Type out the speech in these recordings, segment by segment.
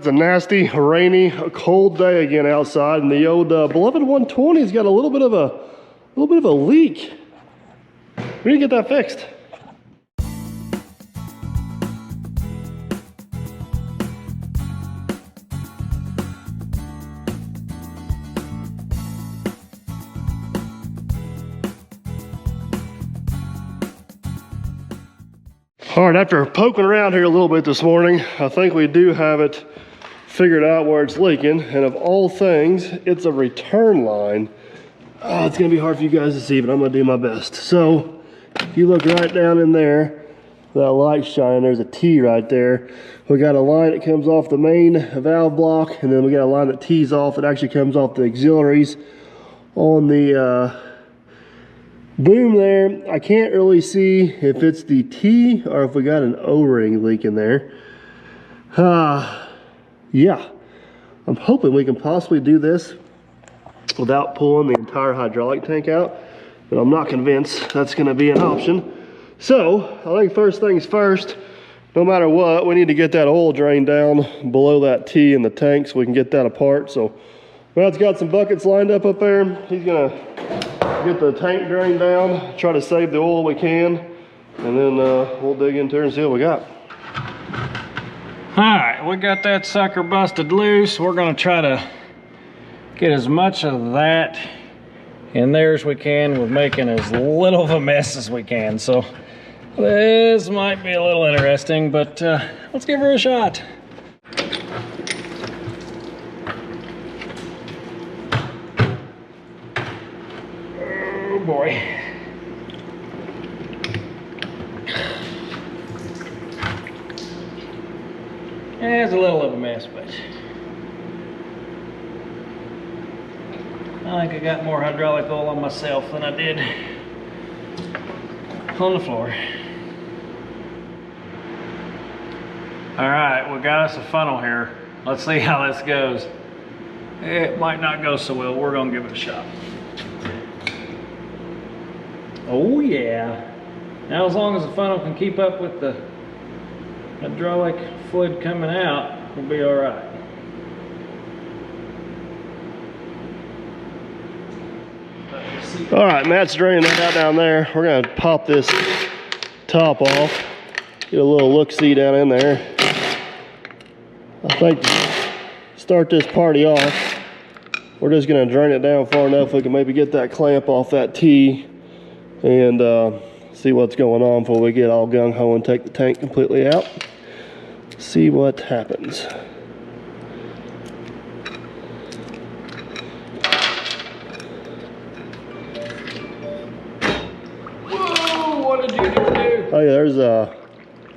It's a nasty, rainy, cold day again outside, and the old beloved 120's got a little bit of a leak. We need to get that fixed. All right, after poking around here a little bit this morning, I think we do have it figured out where it's leaking. And of all things, it's a return line. Oh, it's gonna be hard for you guys to see, but I'm gonna do my best. So if you look right down in there, that light shining, there's a T right there. We got a line that comes off the main valve block, and then we got a line that tees off. It actually comes off the auxiliaries on the boom there. I can't really see if it's the T or if we got an O-ring leak in there. Yeah, I'm hoping we can possibly do this without pulling the entire hydraulic tank out, but I'm not convinced that's going to be an option. So I think first things first, no matter what, we need to get that oil drain down below that T in the tank so we can get that apart. So Matt's got some buckets lined up there. He's gonna get the tank drain down, try to save the oil we can, and then we'll dig into her and see what we got. All right, we got that sucker busted loose. We're gonna try to get as much of that in there as we can with making as little of a mess as we can. So this might be a little interesting, but let's give her a shot. Oh boy. It's a little of a mess, but I think I got more hydraulic oil on myself than I did on the floor. All right, we got us a funnel here. Let's see how this goes. It might not go so well. We're gonna give it a shot. Oh yeah. Now as long as the funnel can keep up with the hydraulic fluid coming out, we'll be all right. All right, Matt's draining that out down there. We're gonna pop this top off, get a little look-see down in there. I think to start this party off, we're just gonna drain it down far enough we can maybe get that clamp off that T and see what's going on before we get all gung-ho and take the tank completely out. See what happens. Whoa, what did you do? Oh yeah, there's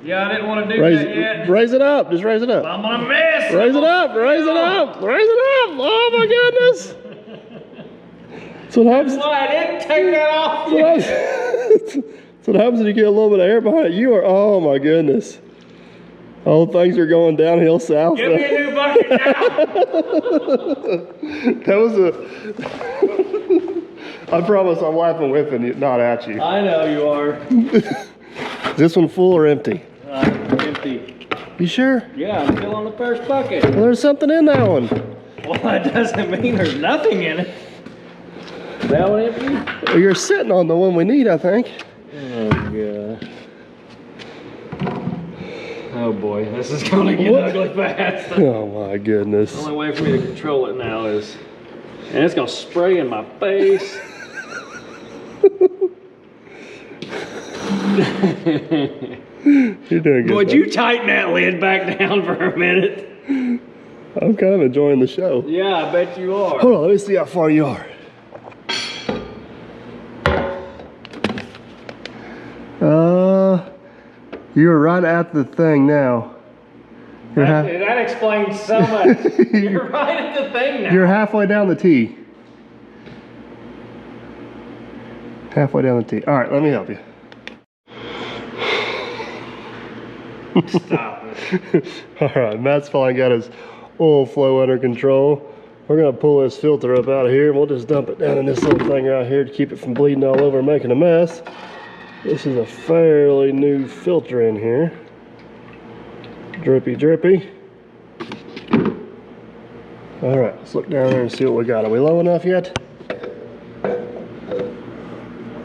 Yeah, I didn't want to do that yet. Raise it up, just raise it up. I'm gonna miss. Raise it up, raise it up, raise it up. Oh my goodness. That's what happens. That's why I didn't take that off. That's what happens when you get a little bit of air behind it. You are, oh my goodness. Oh, things are going downhill south. Give me a new bucket now. That was I promise I'm laughing with you, not at you. I know you are. Is this one full or empty? Empty. You sure? Yeah, I'm still on the first bucket. Well, there's something in that one. Well, that doesn't mean there's nothing in it. Is that one empty? Well, you're sitting on the one we need, I think. Oh, God. Oh, boy. This is going to get ugly fast. Oh, my goodness. The only way for me to control it now is... And it's going to spray in my face. You're doing good. Would you tighten that lid back down for a minute? I'm kind of enjoying the show. Yeah, I bet you are. Hold on, let me see how far you are. You're right at the thing now. That explains so much. You're right at the thing now. You're halfway down the T. Halfway down the T. All right, let me help you. Stop it. All right, Matt's finally got his oil flow under control. We're gonna pull this filter up out of here and we'll just dump it down in this little thing right here to keep it from bleeding all over and making a mess. This is a fairly new filter in here. Drippy, drippy. All right, let's look down there and see what we got. Are we low enough yet?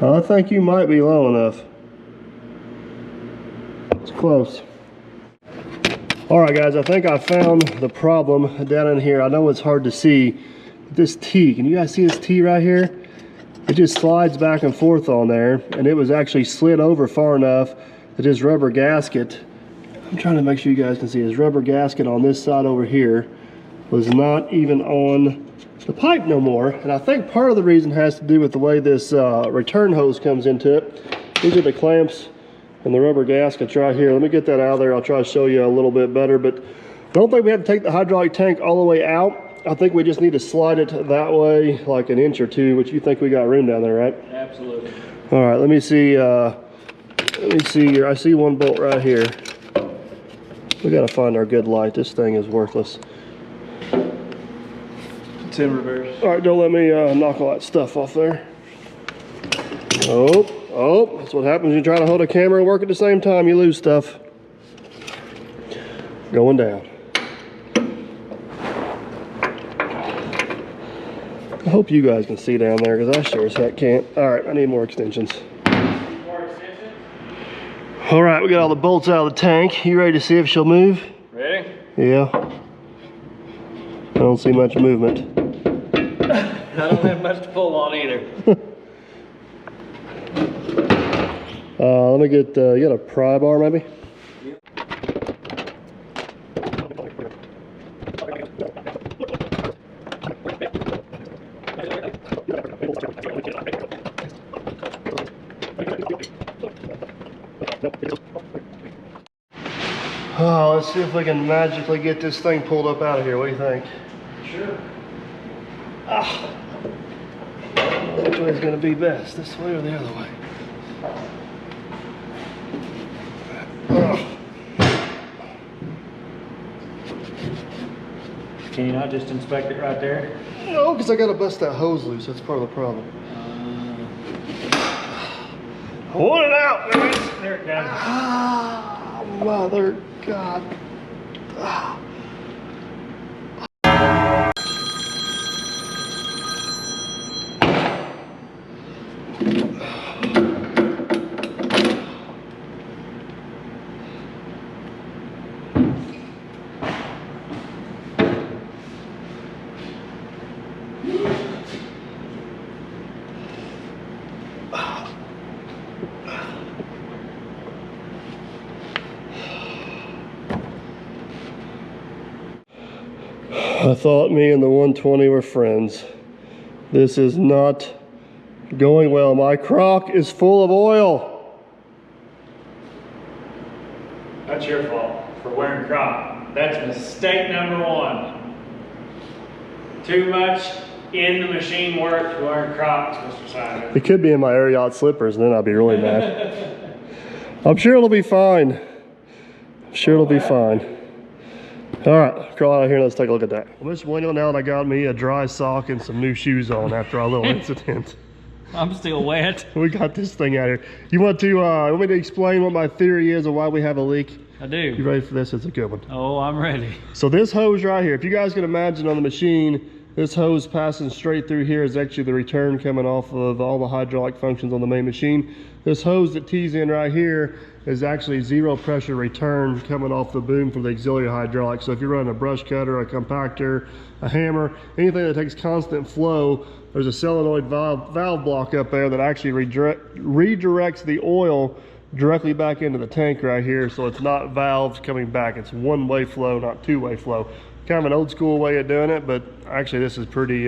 I think you might be low enough. It's close. All right, guys, I think I found the problem down in here. I know it's hard to see. This T, can you guys see this T right here? It just slides back and forth on there, and it was actually slid over far enough that this rubber gasket, I'm trying to make sure you guys can see, this rubber gasket on this side over here was not even on the pipe no more. And I think part of the reason has to do with the way this return hose comes into it. These are the clamps and the rubber gaskets right here. Let me get that out of there. I'll try to show you a little bit better, but I don't think we have to take the hydraulic tank all the way out. I think we just need to slide it that way like an inch or two, which you think we got room down there, right? Absolutely. All right, let me see here. I see one bolt right here. We gotta find our good light. This thing is worthless. It's in reverse. All right, don't let me knock all that stuff off there. Oh, that's what happens when you try to hold a camera and work at the same time. You lose stuff. Going down. I hope you guys can see down there, because I sure as heck can't. All right, I need more extensions. More extensions? All right, we got all the bolts out of the tank. You ready to see if she'll move? Ready? Yeah. I don't see much movement. I don't have much to pull on either. Let me get, you got a pry bar maybe? Oh, let's see if we can magically get this thing pulled up out of here. What do you think? Sure. Ah. Which way is going to be best? This way or the other way? Can you not just inspect it right there? No, because I got to bust that hose loose. That's part of the problem. I want it out, baby. There it goes. Ah, mother God. Ah. I thought me and the 120 were friends. This is not going well. My crock is full of oil. That's your fault for wearing crock. That's mistake number one. Too much in the machine work to wear Crocs, Mr. Simon. It could be in my Ariat slippers, and then I'd be really mad. I'm sure it'll be fine. I'm sure it'll be fine. All right, crawl out of here and let's take a look at that. Well, Mr. William now I got me a dry sock and some new shoes on after our little incident. I'm still wet. We got this thing out here. You want me to explain what my theory is of why we have a leak? I do. You ready for this? It's a good one. Oh, I'm ready. So this hose right here, if you guys can imagine on the machine, this hose passing straight through here is actually the return coming off of all the hydraulic functions on the main machine. This hose that tees in right here is actually zero pressure return coming off the boom for the auxiliary hydraulic. So if you're running a brush cutter, a compactor, a hammer, anything that takes constant flow, there's a solenoid valve block up there that actually redirects the oil directly back into the tank right here. So it's not valves coming back. It's one-way flow, not two-way flow. Kind of an old school way of doing it, but actually this is pretty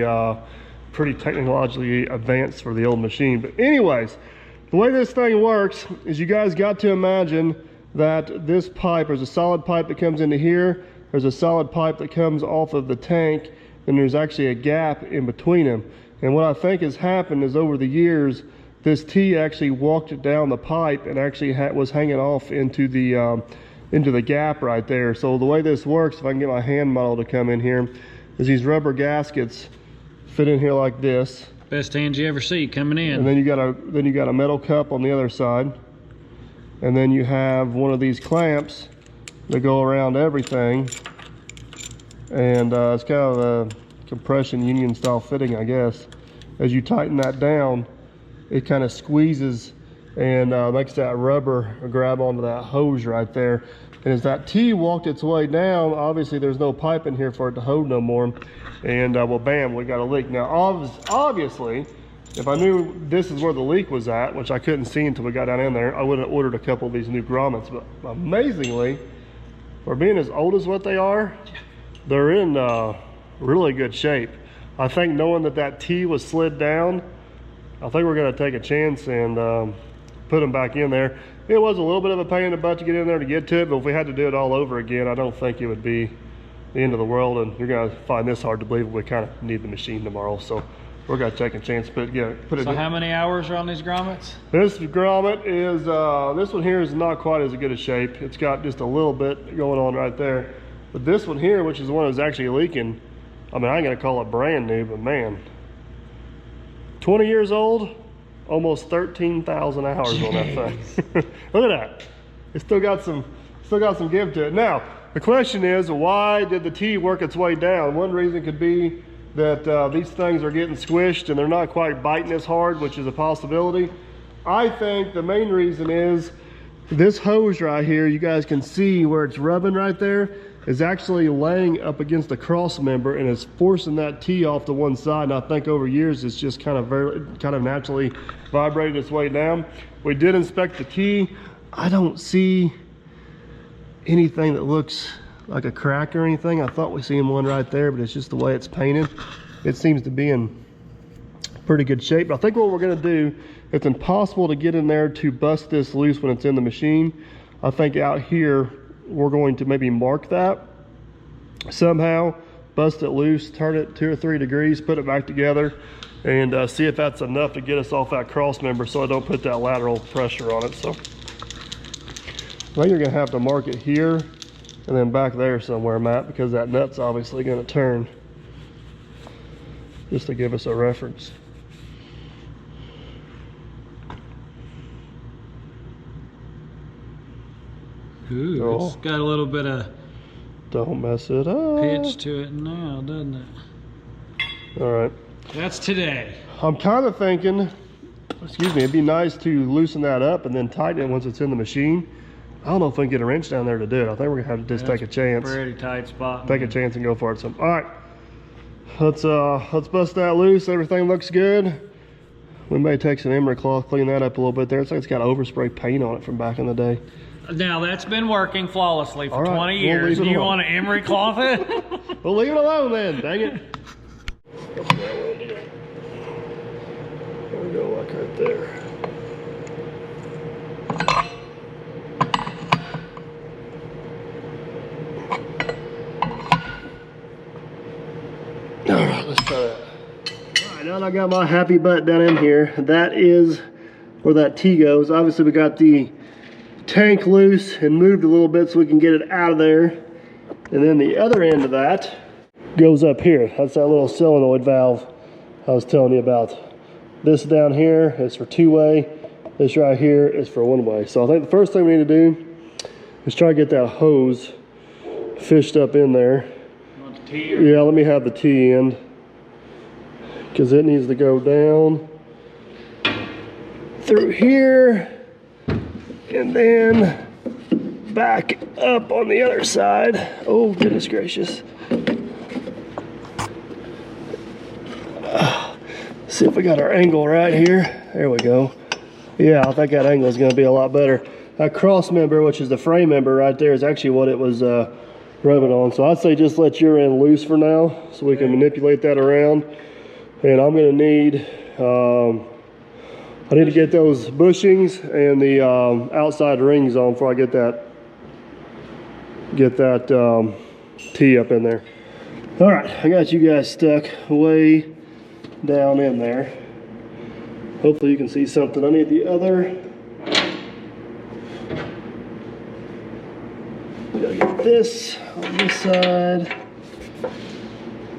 technologically advanced for the old machine. But anyways, the way this thing works is you guys got to imagine that this pipe, there's a solid pipe that comes into here, there's a solid pipe that comes off of the tank, and there's actually a gap in between them. And what I think has happened is over the years, this T actually walked down the pipe and actually was hanging off into the gap right there. So the way this works, if I can get my hand model to come in here, is these rubber gaskets fit in here like this. Best hands you ever see coming in. And then you got a metal cup on the other side. And then you have one of these clamps that go around everything. and it's kind of a compression union style fitting, I guess. As you tighten that down, it kind of squeezes and makes that rubber grab onto that hose right there. And as that T walked its way down, obviously there's no pipe in here for it to hold no more. And well, bam, we got a leak. Now, obviously, if I knew this is where the leak was at, which I couldn't see until we got down in there, I would have ordered a couple of these new grommets. But amazingly, for being as old as what they are, they're in really good shape. I think knowing that that T was slid down, I think we're gonna take a chance and put them back in there. It was a little bit of a pain in the butt to get in there to get to it, but if we had to do it all over again, I don't think it would be the end of the world. And you're gonna find this hard to believe, we kind of need the machine tomorrow, so we're gonna take a chance. But yeah, put it. So how many hours are on these grommets? This grommet is this one here is not quite as good a shape. It's got just a little bit going on right there. But this one here, which is the one that's actually leaking, I mean, I ain't gonna call it brand new, but man, 20 years old, almost 13,000 hours on that thing. Look at that. It's still got some give to it. Now, the question is, why did the T work its way down? One reason could be that these things are getting squished and they're not quite biting as hard, which is a possibility. I think the main reason is this hose right here, you guys can see where it's rubbing right there, is actually laying up against the cross member and is forcing that T off to one side. And I think over years it's just kind of naturally vibrated its way down. We did inspect the T. I don't see anything that looks like a crack or anything. I thought we seen one right there, but it's just the way it's painted. It seems to be in pretty good shape. But I think what we're gonna do, it's impossible to get in there to bust this loose when it's in the machine. I think out here, we're going to maybe mark that somehow, bust it loose, turn it 2 or 3 degrees, put it back together, and see if that's enough to get us off that cross member so I don't put that lateral pressure on it. So I think you're gonna have to mark it here and then back there somewhere, Matt, because that nut's obviously gonna turn, just to give us a reference. Ooh, it's got a little bit of don't mess it up. pitch to it now, doesn't it? All right. That's today. I'm kind of thinking, excuse me, it'd be nice to loosen that up and then tighten it once it's in the machine. I don't know if we can get a wrench down there to do it. I think we're gonna have to just take a chance. Pretty tight spot. Take a chance and go for it. So, all right, let's bust that loose. Everything looks good. We may take some emery cloth, clean that up a little bit there. It's like it's got overspray paint on it from back in the day. Now that's been working flawlessly for right, 20 years. Do you want to emery cloth it? We'll leave it alone then, dang it. There we go, like right there. All right, let's try that. All right, now that I got my happy butt down in here, that is where that T goes. Obviously we got the tank loose and moved a little bit so we can get it out of there. And then the other end of that goes up here. That's that little solenoid valve I was telling you about. This down here is for two-way. This right here is for one-way. So I think the first thing we need to do is try to get that hose fished up in there. You want the T or? Yeah, let me have the T end, because it needs to go down through here and then back up on the other side. Oh, goodness gracious. See if we got our angle right here. There we go. Yeah, I think that angle is going to be a lot better. That cross member, which is the frame member right there, is actually what it was rubbing on. So I'd say just let your end loose for now so we can manipulate that around. And I'm going to need, I need to get those bushings and the outside rings on before I get that T up in there. All right, I got you guys stuck way down in there. Hopefully you can see something. I need the other. Gotta get this on this side.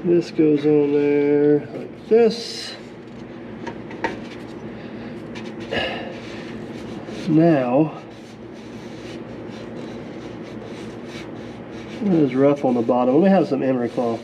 This goes on there like this. Now, It is rough on the bottom. Let me have some emery cloth.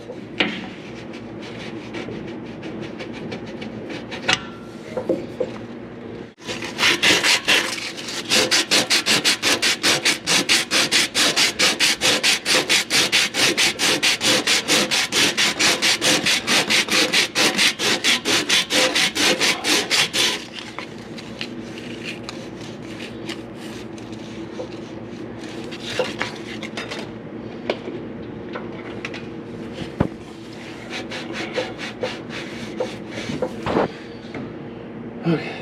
Okay.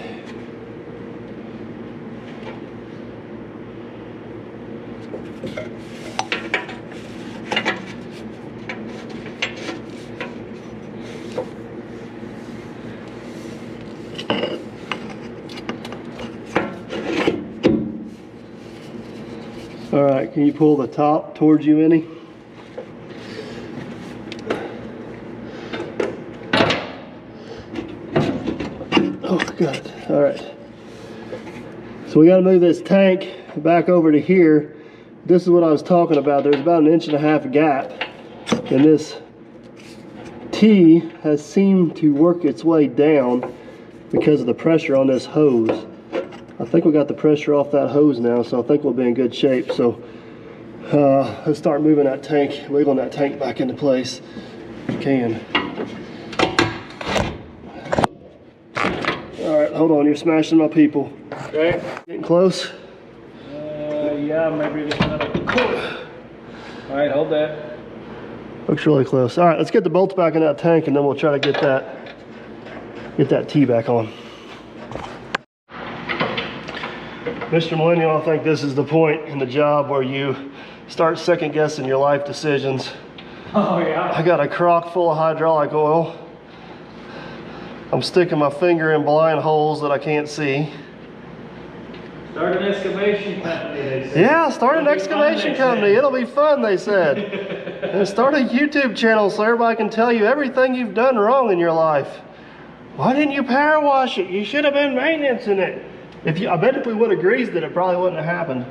All right, can you pull the top towards you any? Oh, good. All right. So we got to move this tank back over to here. This is what I was talking about. There's about 1.5 inch gap, and this T has seemed to work its way down because of the pressure on this hose. I think we got the pressure off that hose now, so I think we'll be in good shape. So let's start moving that tank, wiggling that tank back into place. If you can. All right, hold on, you're smashing my people. Okay. Getting close? Yeah, maybe just another quarter. All right, hold that. Looks really close. All right, let's get the bolts back in that tank, and then we'll try to get that T back on. Mr. Millennial, I think this is the point in the job where you start second guessing your life decisions. Oh yeah. I got a crock full of hydraulic oil. I'm sticking my finger in blind holes that I can't see. Start an excavation company, they said. Yeah, start an excavation company. It'll be fun, they said. And start a YouTube channel so everybody can tell you everything you've done wrong in your life. Why didn't you power wash it? You should have been maintaining it. I bet if we would have greased it, it probably wouldn't have happened.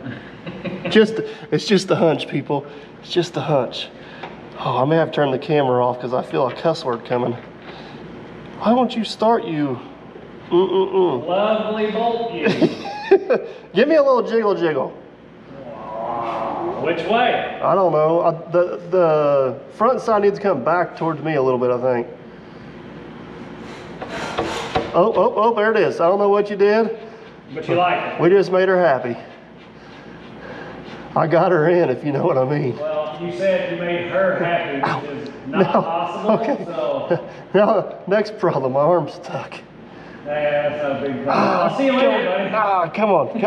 It's just a hunch, people. It's just a hunch. Oh, I may have turned the camera off because I feel a cuss word coming. Why won't you start, you? Lovely bolt you. Give me a little jiggle jiggle. Which way? I don't know. The front side needs to come back towards me a little bit, I think. Oh, there it is. I don't know what you did. But you like it. We just made her happy. I got her in, if you know what I mean. Well, you said you made her happy, which is not possible, okay. So... Now, next problem, my arm's stuck. Yeah, that's not a big problem. I'll see you later, buddy. Come on.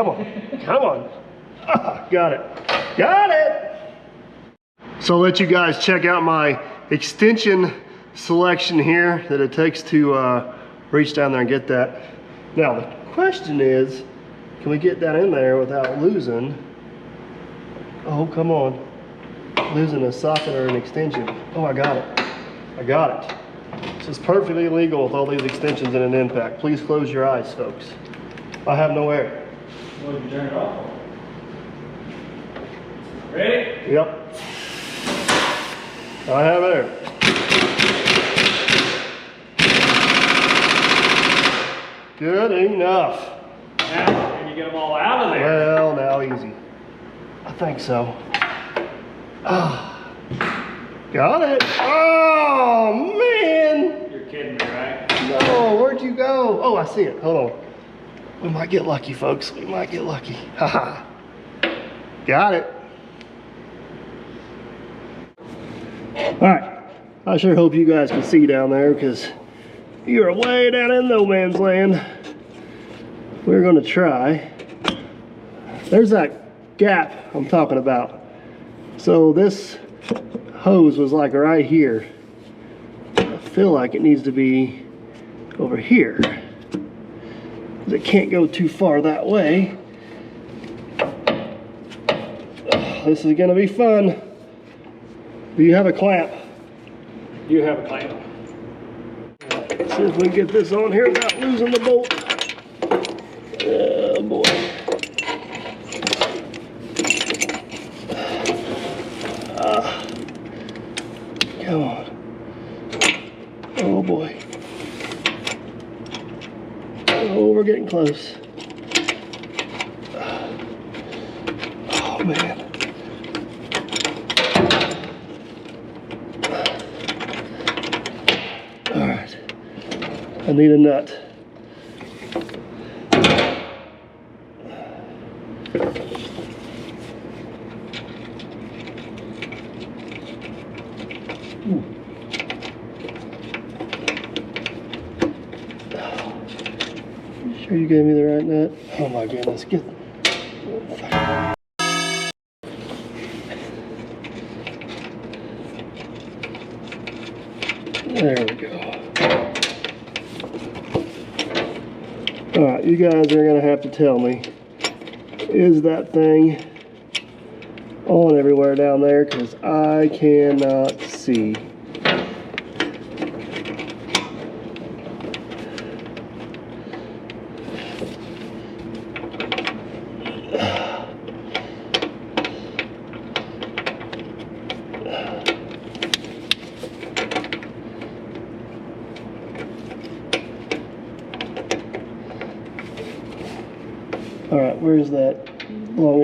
Got it. So I'll let you guys check out my extension selection here that it takes to reach down there and get that. Now, the question is, can we get that in there without losing, oh, come on, losing a socket or an extension? Oh, I got it. This is perfectly legal with all these extensions in an impact. Please close your eyes, folks. I have no air. What did you turn it off for? Ready? Yep. I have air. Good enough. Now, can you get them all out of there? Well, now easy. I think so. Got it. Oh, man. You're kidding me, right? No, where'd you go? Oh, I see it. Hold on. We might get lucky, folks. We might get lucky. Haha. Got it. All right. I sure hope you guys can see down there because you're way down in no man's land. We're going to try. There's that gap I'm talking about. So this hose was like right here. I feel like it needs to be over here. It can't go too far that way. This is gonna be fun. Do you have a clamp? You have a clamp. Let's see if we can get this on here without losing the bolt. Oh boy. Oh boy. Oh, we're getting close. Oh man. All right. I need a nut. Sure you gave me the right nut? Oh my goodness, get. There we go. All right, you guys are gonna have to tell me, is that thing on everywhere down there? Because I cannot see. All right, where's that long,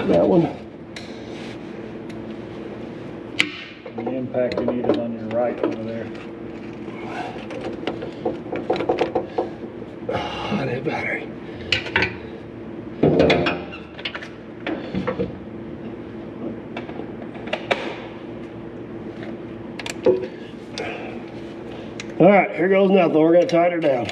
that one? The impact you need is on your right over there. I need a battery. All right, here goes nothing. We're gonna tighten her down.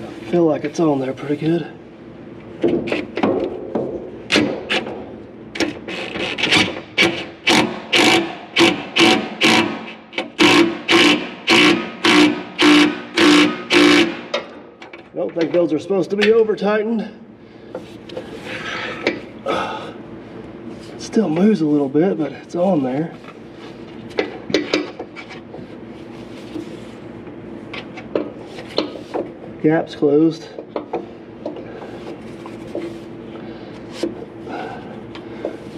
I feel like it's on there pretty good. I don't think those are supposed to be over tightened. It still moves a little bit, but it's on there. Gap's closed.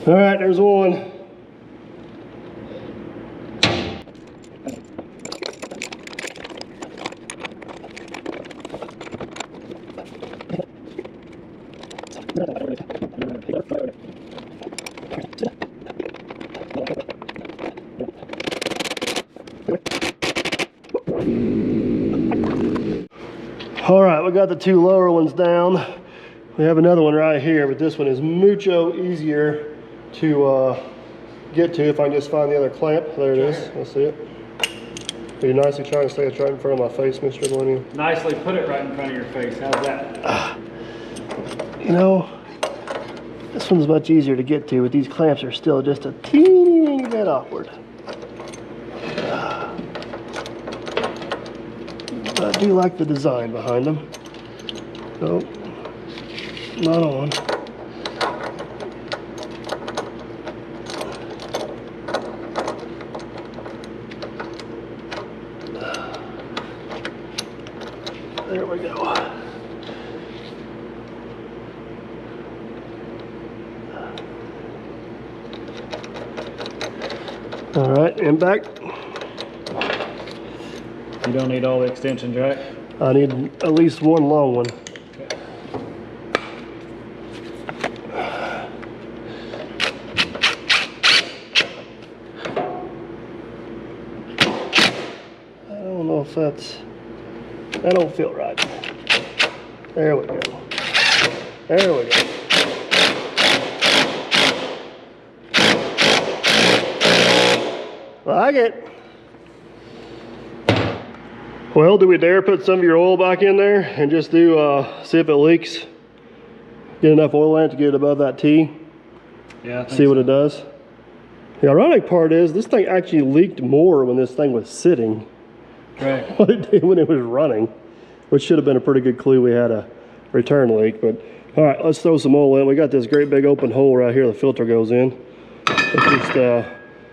All right, there's one. All right, we got the two lower ones down. We have another one right here, but this one is mucho easier to get to if I can just find the other clamp. There it is. Let's see it. Are you nicely trying to stay right in front of my face, Mr. Millennium? Nicely put it right in front of your face. How's that? You know, this one's much easier to get to, but these clamps are still just a teeny bit awkward. But I do like the design behind them. Nope, not on. There we go. All right, and back. You don't need all the extensions, right? I need at least one long one. I don't know if that don't feel right. There we go. There we go. Like it. Well, do we dare put some of your oil back in there and just do see if it leaks? Get enough oil in it to get it above that T. Yeah. See what it does. The ironic part is this thing actually leaked more when this thing was sitting. Right. What it did when it was running, which should have been a pretty good clue we had a return leak. But all right, let's throw some oil in. We got this great big open hole right here the filter goes in. Let's just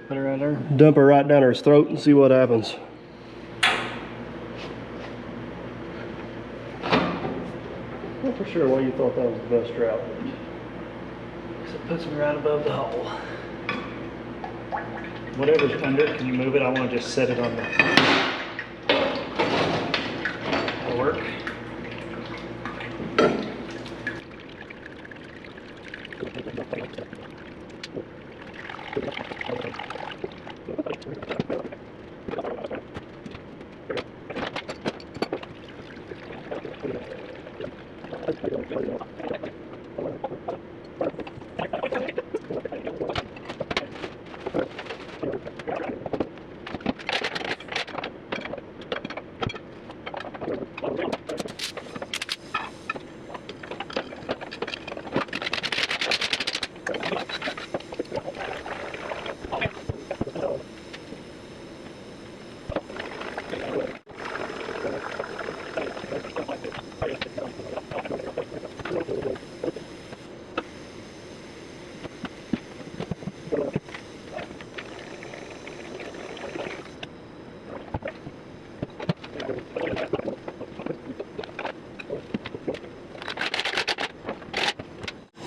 put it right there. Dump her right down her throat and see what happens. I'm not for sure why you thought that was the best route. it puts me right above the hole. Whatever's under, can you move it? I want to just set it on the... That'll work.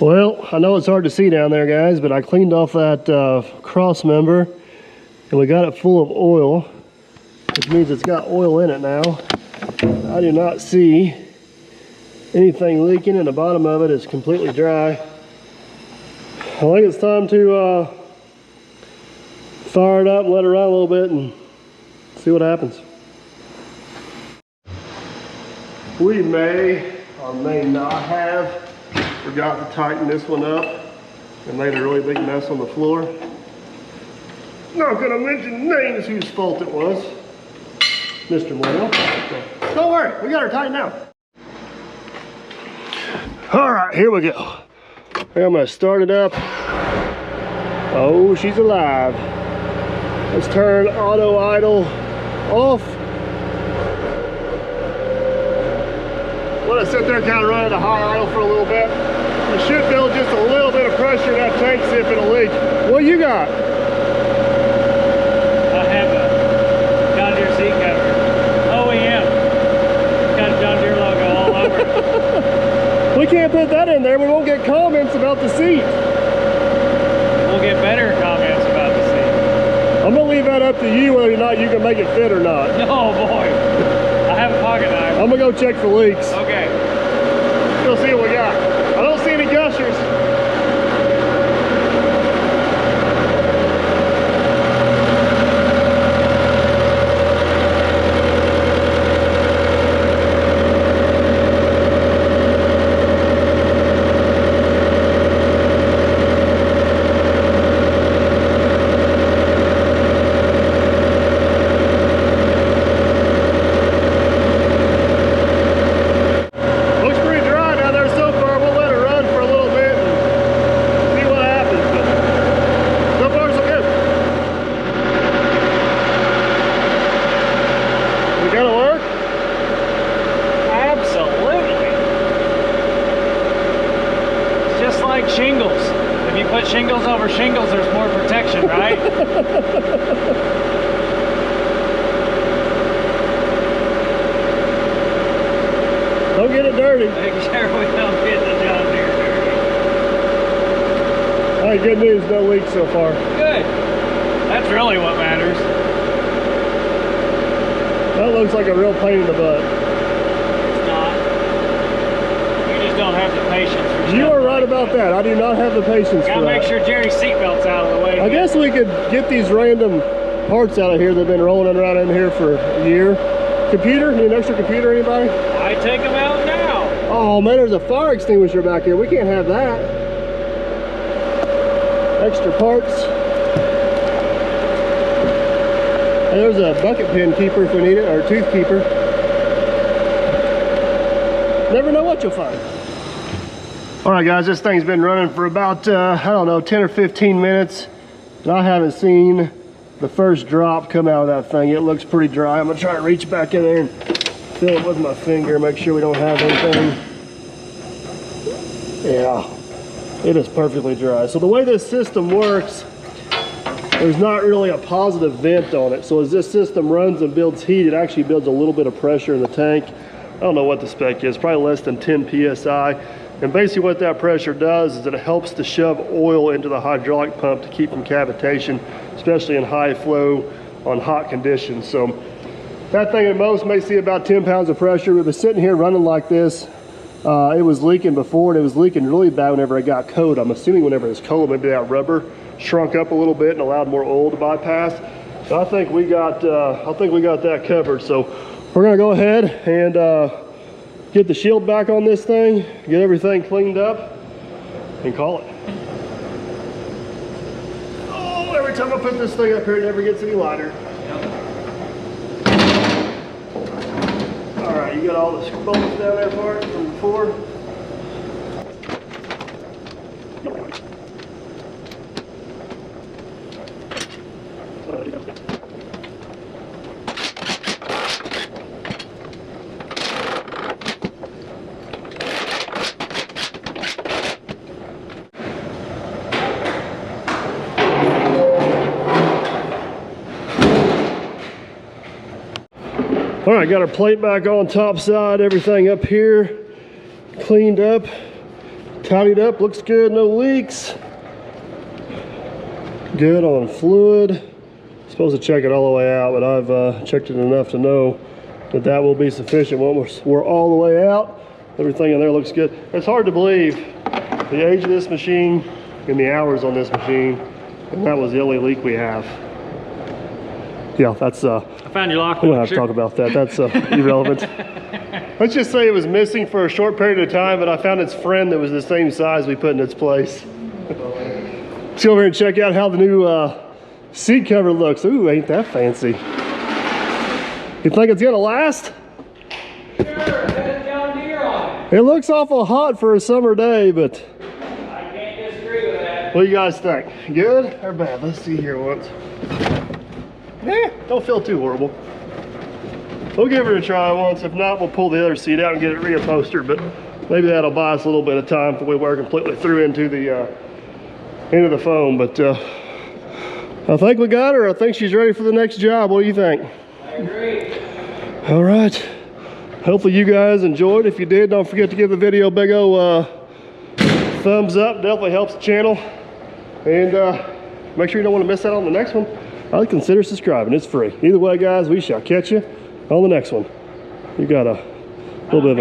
Well, I know it's hard to see down there, guys, but I cleaned off that cross member and we got it full of oil, which means it's got oil in it now. I do not see anything leaking, and the bottom of it is completely dry. I think it's time to fire it up and let it run a little bit and see what happens. We may or may not have forgot to tighten this one up and made a really big mess on the floor. Not gonna mention names whose fault it was. Mr. Moyle. Don't worry, we got her tightened out. All right, here we go. I'm gonna start it up. Oh, she's alive. Let's turn auto idle off. Let it sit there, kind of run at a high idle for a little bit. It should build just a little bit of pressure in that tank, see if it'll leak. What you got? I have a John Deere seat cover. OEM. It's got a John Deere logo all over it. We can't put that in there. We won't get comments about the seat. We'll get better comments about the seat. I'm gonna leave that up to you whether or not you can make it fit or not. Oh boy. I have a pocket knife. I'm gonna go check for leaks. Okay. We'll see what we got. I don't see any gushers. Shingles. If you put shingles over shingles, there's more protection, right? Don't get it dirty. Make sure we don't get the John Deere dirty. All right, good news, no leaks so far. Good. That's really what matters. That looks like a real pain in the butt. It's not. You just don't have the patience for You are right about that. I do not have the patience for that. Gotta make sure Jerry's seatbelt's out of the way. I guess we could get these random parts out of here that have been rolling around in here for a year. Computer? Need an extra computer, anybody? I take them out now. Oh man, there's a fire extinguisher back here. We can't have that. Extra parts. And there's a bucket pin keeper if we need it, or a tooth keeper. Never know what you'll find. All right, guys, this thing's been running for about, I don't know, 10 or 15 minutes. And I haven't seen the first drop come out of that thing. It looks pretty dry. I'm gonna try to reach back in there and feel it with my finger, make sure we don't have anything. Yeah, it is perfectly dry. So the way this system works, there's not really a positive vent on it. So as this system runs and builds heat, it actually builds a little bit of pressure in the tank. I don't know what the spec is, probably less than 10 PSI. And basically what that pressure does is it helps to shove oil into the hydraulic pump to keep from cavitation, especially in high flow on hot conditions. So that thing at most may see about 10 pounds of pressure. It was sitting here running like this. It was leaking before, and it was leaking really bad whenever it got cold. I'm assuming whenever it was cold, maybe that rubber shrunk up a little bit and allowed more oil to bypass. So I think we got that covered. So we're gonna go ahead and get the shield back on this thing, get everything cleaned up, and call it. Oh, every time I put this thing up here, it never gets any lighter. All right, you got all the bolts down there for it from before? All right, got our plate back on top side, everything up here cleaned up, tidied up, looks good, no leaks. Good on fluid. Supposed to check it all the way out, but I've checked it enough to know that that will be sufficient. Once we're all the way out, everything in there looks good. It's hard to believe the age of this machine and the hours on this machine, and that was the only leak we have. Yeah, that's I found your lock. we don't have to talk about that. That's irrelevant. Let's just say it was missing for a short period of time, but I found its friend that was the same size we put in its place. Let's go over here and check out how the new seat cover looks. Ooh, ain't that fancy. You think it's gonna last? Sure, it John Deere on it. It looks awful hot for a summer day, but I can't disagree with that. what do you guys think? Good or bad? Let's see here once. Don't feel too horrible. We'll give it a try once. If not, we'll pull the other seat out and get it reupholstered, but maybe that'll buy us a little bit of time before we wear completely through into the foam. But I think we got her. I think she's ready for the next job. What do you think? I agree. All right. Hopefully you guys enjoyed. If you did, don't forget to give the video a big old thumbs up. Definitely helps the channel. And make sure you don't want to miss out on the next one. I'd consider subscribing. It's free. Either way, guys, we shall catch you on the next one. You got a little bit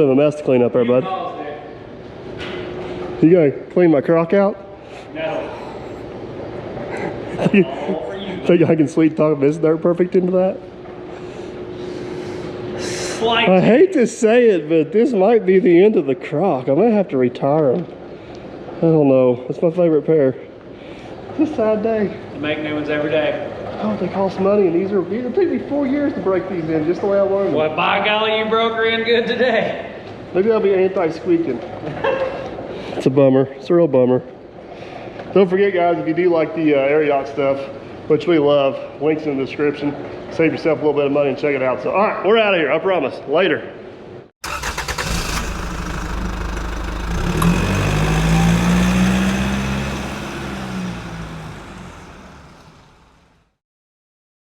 of a mess to clean up there, bud. You gonna clean my crock out? No. Think I can sweet talk this dirt perfect into that? Slight. I hate to say it, but this might be the end of the crock. I might have to retire them. I don't know. It's my favorite pair. It's a sad day. Make new ones every day. Oh, they cost money, and these it took me 4 years to break these in, just the way I learned them. Well, by golly, you broke her in good today. Maybe I'll be anti-squeaking. It's a bummer. It's a real bummer. Don't forget, guys, if you do like the Ariat stuff, which we love, links in the description. Save yourself a little bit of money and check it out. So, all right, we're out of here. I promise. Later.